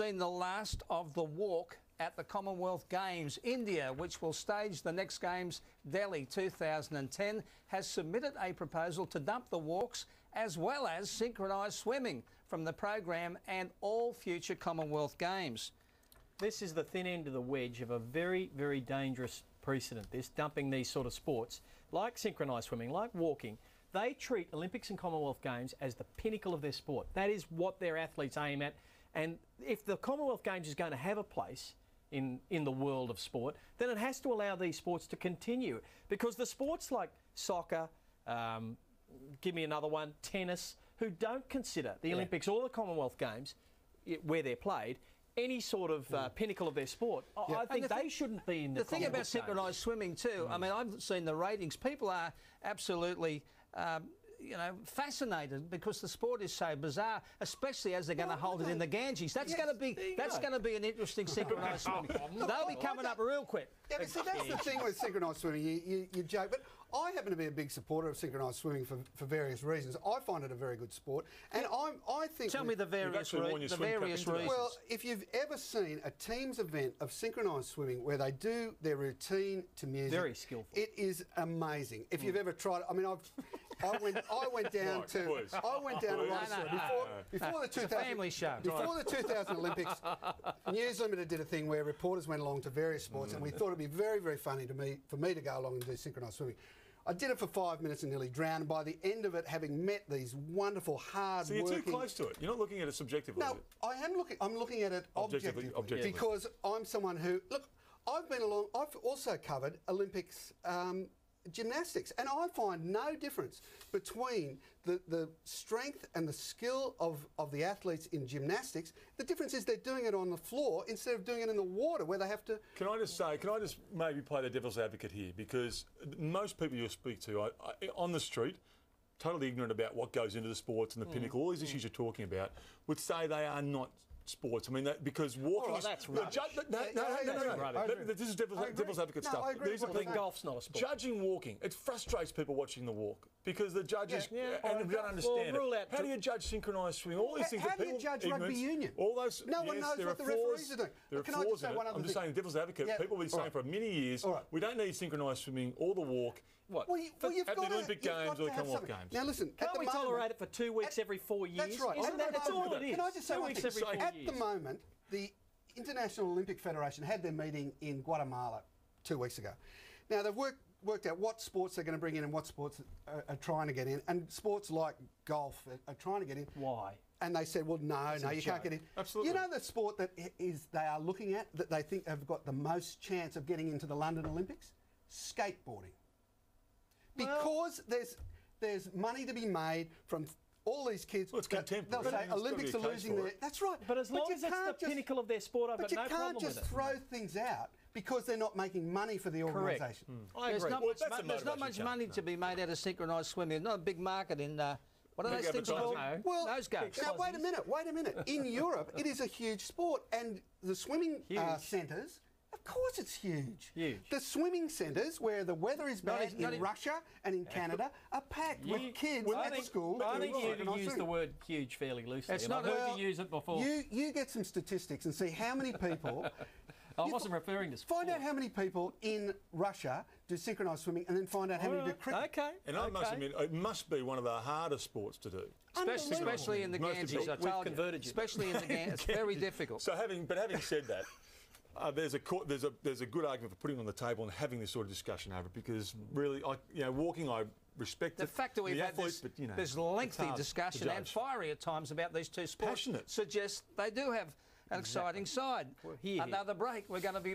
seen the last of the walk at the Commonwealth Games. India, which will stage the next Games, Delhi 2010, has submitted a proposal to dump the walks as well as synchronised swimming from the program and all future Commonwealth Games. This is the thin end of the wedge of a very, very dangerous precedent, this dumping these sort of sports, like synchronised swimming, like walking. They treat Olympics and Commonwealth Games as the pinnacle of their sport. That is what their athletes aim at. And if the Commonwealth Games is going to have a place in the world of sport, then it has to allow these sports to continue. Because the sports like soccer, give me another one, tennis, who don't consider the Olympics or the Commonwealth Games, where they're played, any sort of pinnacle of their sport, I think they shouldn't be in the thing about synchronised swimming too, I mean, I've seen the ratings. People are absolutely, you know, fascinated because the sport is so bizarre, especially as they're going to hold it in the Ganges. That's going to be an interesting synchronised swimming. They'll be coming up real quick. Yeah, but see, that's the thing with synchronised swimming. You joke, but I happen to be a big supporter of synchronised swimming for various reasons. I find it a very good sport, and I think. Tell me the various reasons. Well, if you've ever seen a team's event of synchronised swimming where they do their routine to music, very skillful. It is amazing. If you've ever tried, I mean, I went down to before the 2000 Olympics. News Limited did a thing where reporters went along to various sports, and we thought it'd be very, very funny for me to go along and do synchronised swimming. I did it for 5 minutes and nearly drowned. By the end of it, having met these wonderful, hard-working... So you're too close to it. You're not looking at it subjectively. No, I am looking. I'm looking at it objectively. Because I'm someone who I've also covered Olympics. Gymnastics, and I find no difference between the strength and the skill of the athletes in gymnastics. The difference is they're doing it on the floor instead of doing it in the water where they have to... Can I just maybe play the devil's advocate here? Because most people you speak to on the street, totally ignorant about what goes into the sports and the pinnacle, all these issues you're talking about, would say they are not sports. I mean, because walking is... That's rubbish. No. This is devil's advocate stuff. Golf's not a sport. Judging walking, it frustrates people watching the walk because the judges and we don't understand it. How do you judge synchronised swimming? All these things. How do you judge rugby union? All those. No one knows what the referees are doing. There are flaws in it. I'm just saying, devil's advocate. People have been saying for many years, we don't need synchronised swimming or the walk. What? At the Olympic Games or the Commonwealth Games. Now listen, can't we tolerate it for 2 weeks every 4 years? That's right. That's all it is. Can I just say 2 one weeks thing? every 4 years. At the moment, the International Olympic Federation had their meeting in Guatemala 2 weeks ago. Now, they've worked out what sports they're going to bring in and what sports are trying to get in, and sports like golf are trying to get in. Why? And they said, well, no, you can't get in. Absolutely. You know the sport that they are looking at, that they think have got the most chance of getting into the London Olympics? Skateboarding. Because there's money to be made from all these kids. Well, it's contemporary. They'll say Olympics are losing their... That's right. But as long as it's the pinnacle of their sport, I've got no problem with it. But you can't just throw things out because they're not making money for the organisation. I agree. There's not much money to be made out of synchronised swimming. There's not a big market in... what are those things called? Well, those games. Now, wait a minute. In Europe, it is a huge sport, and the swimming centres... Of course it's huge. The swimming centres, where the weather is bad in Russia and in Canada, are packed with kids at school. I think you use the word huge fairly loosely. It's not heard you use it before. You get some statistics and see how many people... I wasn't referring to sport. Find out how many people in Russia do synchronised swimming and then find out how many do cricket. Okay. And I must admit, it must be one of the hardest sports to do. Especially in the Ganges, I told you. Especially in the Ganges. It's very difficult. So having said that, there's a good argument for putting on the table and having this sort of discussion over it, because really, walking, I respect the fact that we've had this lengthy discussion and fiery at times about these two sports suggests they do have an exciting side. Another break. We're going to be